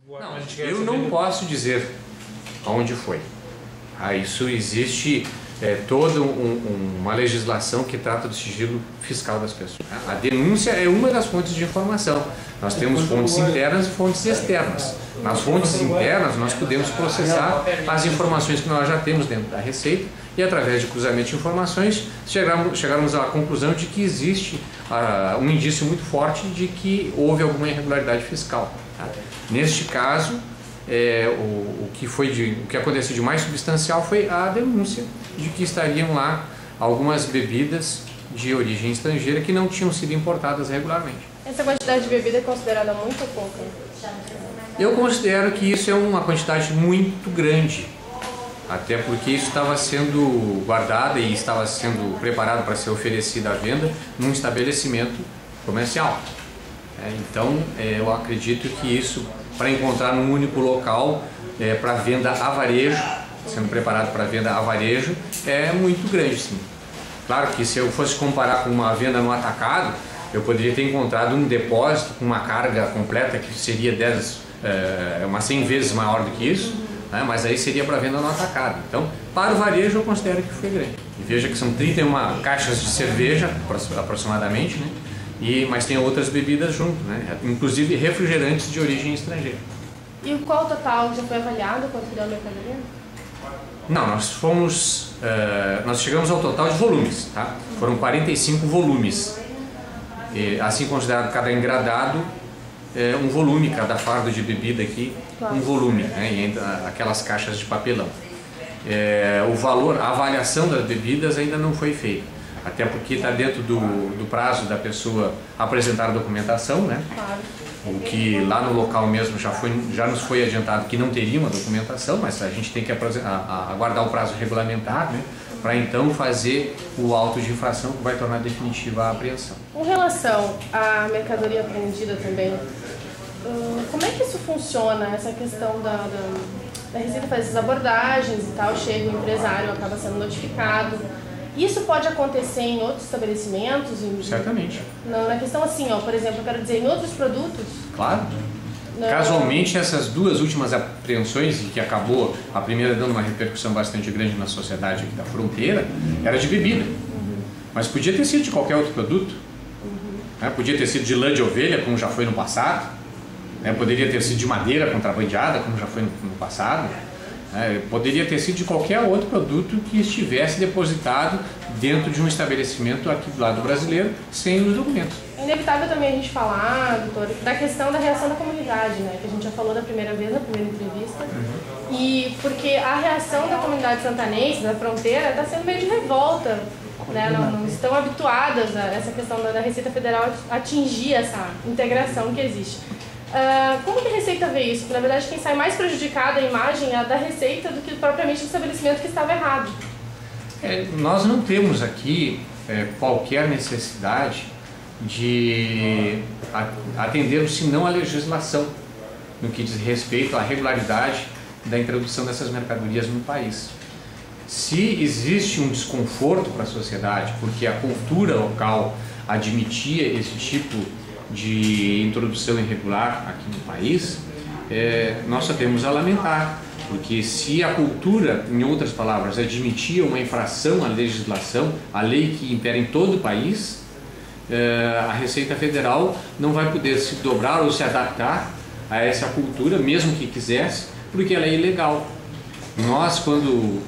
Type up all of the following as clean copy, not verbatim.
Não, eu não posso dizer aonde foi. Isso existe toda uma legislação que trata do sigilo fiscal das pessoas. A denúncia é uma das fontes de informação. Nós temos fontes internas e fontes externas. Nas fontes internas, nós podemos processar as informações que nós já temos dentro da Receita e, através de cruzamento de informações, chegarmos à conclusão de que existe um indício muito forte de que houve alguma irregularidade fiscal. Neste caso, o que aconteceu de mais substancial foi a denúncia de que estariam lá algumas bebidas de origem estrangeira que não tinham sido importadas regularmente. Essa quantidade de bebida é considerada muito ou pouca? Eu considero que isso é uma quantidade muito grande, até porque isso estava sendo guardado e estava sendo preparado para ser oferecido à venda num estabelecimento comercial. Então, eu acredito que isso, para encontrar num único local, para venda a varejo, sendo preparado para venda a varejo, é muito grande, sim. Claro que se eu fosse comparar com uma venda no atacado, eu poderia ter encontrado um depósito com uma carga completa que seria umas 100 vezes maior do que isso, né? Mas aí seria para venda no atacado. Então, para o varejo, eu considero que foi grande. E veja que são 31 caixas de cerveja, aproximadamente, né? Mas tem outras bebidas junto, né? Inclusive refrigerantes de origem estrangeira. E qual o total já foi avaliado quanto deu a mercadoria? Não, nós chegamos ao total de volumes, tá? Foram 45 volumes. Assim considerado cada engradado, um volume, cada fardo de bebida aqui, claro, um volume, né? E entre aquelas caixas de papelão. O valor, a avaliação das bebidas ainda não foi feita, até porque está dentro do prazo da pessoa apresentar a documentação, né? Claro. O que lá no local mesmo já nos foi adiantado que não teria uma documentação, mas a gente tem que aguardar o prazo regulamentar, né? Para então fazer o auto de infração que vai tornar definitiva a apreensão. Com relação à mercadoria apreendida também, como é que isso funciona, essa questão da Receita faz essas abordagens e tal, chega o empresário, acaba sendo notificado. Isso pode acontecer em outros estabelecimentos? Certamente. Na questão assim, por exemplo, eu quero dizer, em outros produtos? Claro. Casualmente, essas duas últimas apreensões, e que acabou a primeira dando uma repercussão bastante grande na sociedade aqui da fronteira, era de bebida. Mas podia ter sido de qualquer outro produto. Podia ter sido de lã de ovelha, como já foi no passado. Poderia ter sido de madeira contrabandeada, como já foi no passado. Poderia ter sido de qualquer outro produto que estivesse depositado dentro de um estabelecimento aqui do lado brasileiro, sem os documentos. É inevitável também a gente falar, doutor, da questão da reação da comunidade, né? Que a gente já falou da primeira vez, na primeira entrevista. E porque a reação da comunidade santanense, da fronteira, está sendo meio de revolta, né? Não estão habituadas a essa questão da Receita Federal atingir essa integração que existe. Como que a Receita vê isso? Porque, na verdade, quem sai mais prejudicado a imagem é a da Receita do que propriamente o estabelecimento que estava errado. Nós não temos aqui qualquer necessidade de atendermos senão a legislação no que diz respeito à regularidade da introdução dessas mercadorias no país. Se existe um desconforto para a sociedade porque a cultura local admitia esse tipo de introdução irregular aqui no país, nós só temos a lamentar, porque se a cultura, em outras palavras, admitia uma infração à legislação, à lei que impera em todo o país, a Receita Federal não vai poder se dobrar ou se adaptar a essa cultura, mesmo que quisesse, porque ela é ilegal. Nós, quando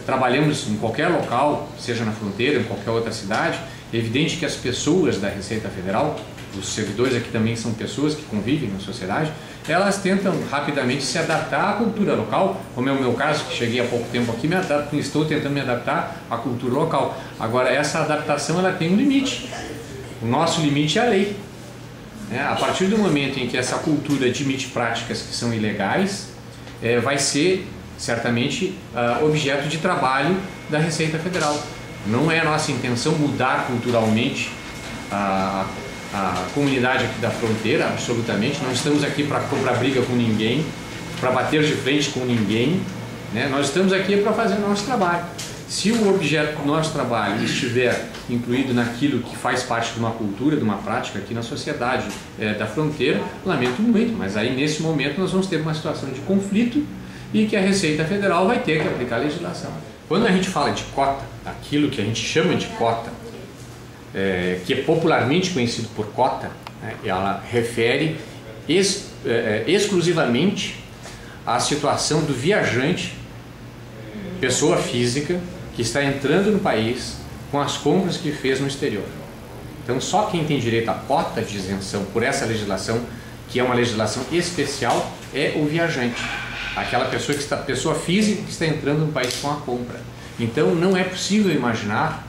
trabalhamos em qualquer local, seja na fronteira, em qualquer outra cidade, é evidente que as pessoas da Receita Federal, os servidores aqui também são pessoas que convivem na sociedade, elas tentam rapidamente se adaptar à cultura local, como é o meu caso, que cheguei há pouco tempo aqui, estou tentando me adaptar à cultura local. Agora, essa adaptação ela tem um limite. O nosso limite é a lei. A partir do momento em que essa cultura admite práticas que são ilegais, vai ser certamente objeto de trabalho da Receita Federal. Não é a nossa intenção mudar culturalmente a comunidade aqui da fronteira, absolutamente. Não estamos aqui para comprar briga com ninguém, para bater de frente com ninguém, né? Nós estamos aqui para fazer o nosso trabalho. Se o objeto do nosso trabalho estiver incluído naquilo que faz parte de uma cultura, de uma prática aqui na sociedade da fronteira, lamento muito, mas aí nesse momento nós vamos ter uma situação de conflito e que a Receita Federal vai ter que aplicar a legislação. Quando a gente fala de cota, aquilo que a gente chama de cota, que é popularmente conhecido por cota, né, ela refere exclusivamente à situação do viajante, pessoa física, que está entrando no país com as compras que fez no exterior. Então só quem tem direito à cota de isenção por essa legislação, que é uma legislação especial, é o viajante. Aquela pessoa física que está entrando no país com a compra. Então não é possível imaginar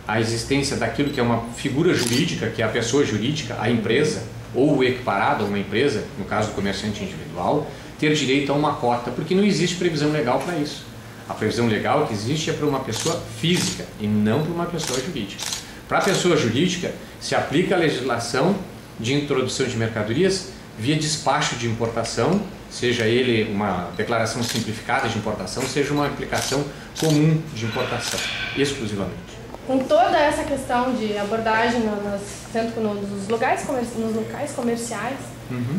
a existência daquilo que é uma figura jurídica, que é a pessoa jurídica, a empresa, ou o equiparado a uma empresa, no caso do comerciante individual, ter direito a uma cota, porque não existe previsão legal para isso. A previsão legal que existe é para uma pessoa física e não para uma pessoa jurídica. Para a pessoa jurídica, se aplica a legislação de introdução de mercadorias via despacho de importação, seja ele uma declaração simplificada de importação, seja uma aplicação comum de importação, exclusivamente. Com toda essa questão de abordagem nos locais comerciais,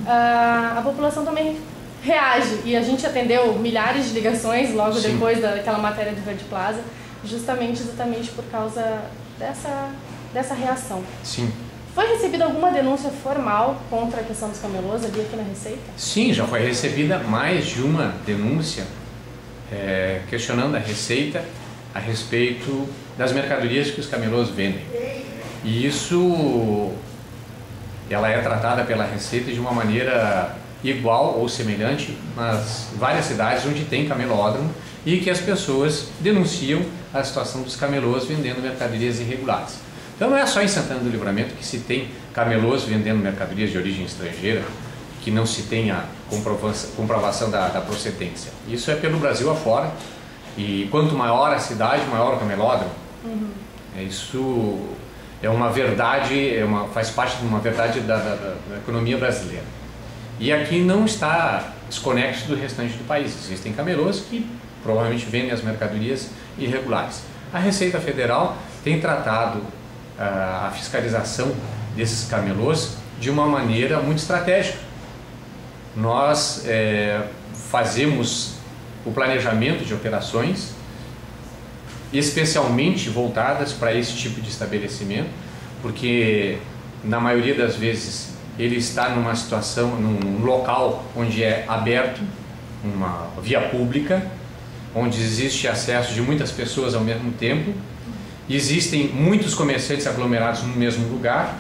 a população também reage, e a gente atendeu milhares de ligações logo Sim. depois daquela matéria do Verde Plaza, exatamente por causa dessa reação. Sim. Foi recebida alguma denúncia formal contra a questão dos camelôs ali aqui na Receita? Sim, já foi recebida mais de uma denúncia questionando a Receita a respeito das mercadorias que os camelôs vendem. E isso, ela é tratada pela Receita de uma maneira igual ou semelhante nas várias cidades onde tem camelódromo e que as pessoas denunciam a situação dos camelôs vendendo mercadorias irregulares. Então não é só em Santana do Livramento que se tem camelôs vendendo mercadorias de origem estrangeira, que não se tem a comprovação da procedência. Isso é pelo Brasil afora, e quanto maior a cidade, maior o camelódromo. Isso é uma verdade, faz parte de uma verdade da economia brasileira. E aqui não está desconexo do restante do país. Existem camelôs que provavelmente vendem as mercadorias irregulares. A Receita Federal tem tratado a fiscalização desses camelôs de uma maneira muito estratégica. Nós fazemos o planejamento de operações especialmente voltadas para esse tipo de estabelecimento, porque na maioria das vezes ele está numa situação, num local onde é aberto, uma via pública, onde existe acesso de muitas pessoas ao mesmo tempo, existem muitos comerciantes aglomerados no mesmo lugar,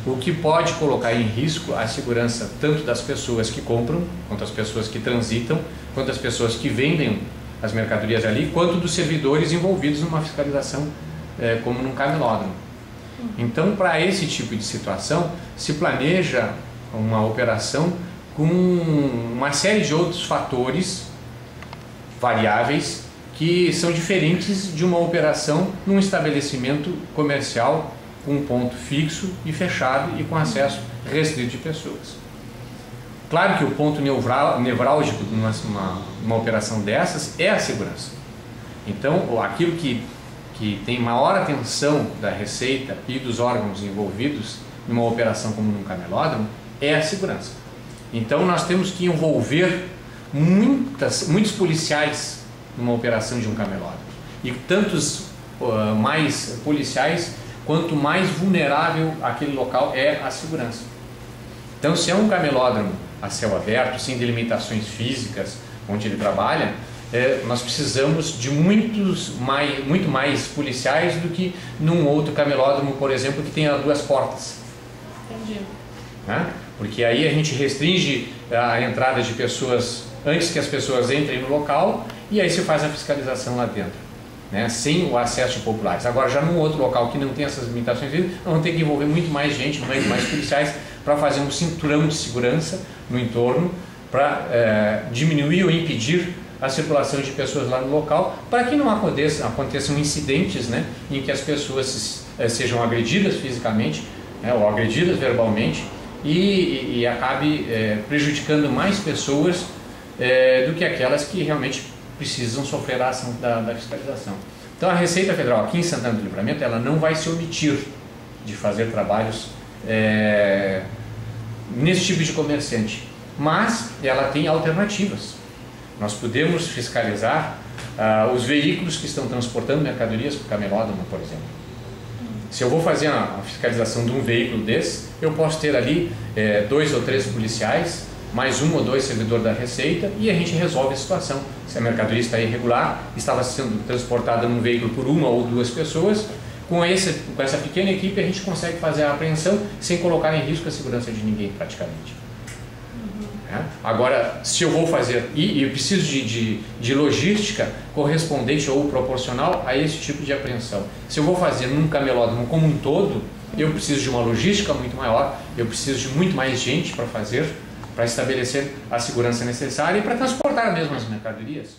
o que pode colocar em risco a segurança tanto das pessoas que compram, quanto das pessoas que transitam, quanto das pessoas que vendem as mercadorias ali, quanto dos servidores envolvidos numa fiscalização como num camelódromo. Então, para esse tipo de situação, se planeja uma operação com uma série de outros fatores variáveis que são diferentes de uma operação num estabelecimento comercial com um ponto fixo e fechado e com acesso restrito de pessoas. Claro que o ponto nevrálgico de uma operação dessas é a segurança. Então, aquilo que tem maior atenção da Receita e dos órgãos envolvidos numa operação como num camelódromo é a segurança. Então nós temos que envolver muitos policiais numa operação de um camelódromo. E tantos mais policiais, quanto mais vulnerável aquele local é à segurança. Então, se é um camelódromo a céu aberto, sem delimitações físicas, onde ele trabalha, nós precisamos de muito mais policiais do que num outro camelódromo, por exemplo, que tenha 2 portas. Entendi. Né? Porque aí a gente restringe a entrada de pessoas antes que as pessoas entrem no local e aí se faz a fiscalização lá dentro, né? Sem o acesso de populares. Agora, já num outro local que não tem essas limitações, nós vamos ter que envolver muito mais gente, muito mais policiais, para fazer um cinturão de segurança no entorno, para diminuir ou impedir a circulação de pessoas lá no local, para que não aconteçam incidentes, né, em que as pessoas sejam agredidas fisicamente, né, ou agredidas verbalmente e acabe prejudicando mais pessoas do que aquelas que realmente precisam sofrer a ação da fiscalização. Então a Receita Federal aqui em Santana do Livramento, ela não vai se omitir de fazer trabalhos nesse tipo de comerciante, mas ela tem alternativas. Nós podemos fiscalizar os veículos que estão transportando mercadorias para o camelódromo, por exemplo. Se eu vou fazer a fiscalização de um veículo desse, eu posso ter ali 2 ou 3 policiais, mais 1 ou 2 servidores da Receita, e a gente resolve a situação. Se a mercadoria está irregular, estava sendo transportada num veículo por 1 ou 2 pessoas, com essa pequena equipe a gente consegue fazer a apreensão sem colocar em risco a segurança de ninguém praticamente. Agora, se eu vou fazer, e eu preciso de logística correspondente ou proporcional a esse tipo de apreensão. Se eu vou fazer num camelódromo como um todo, eu preciso de uma logística muito maior, eu preciso de muito mais gente para fazer, para estabelecer a segurança necessária e para transportar mesmo as mercadorias.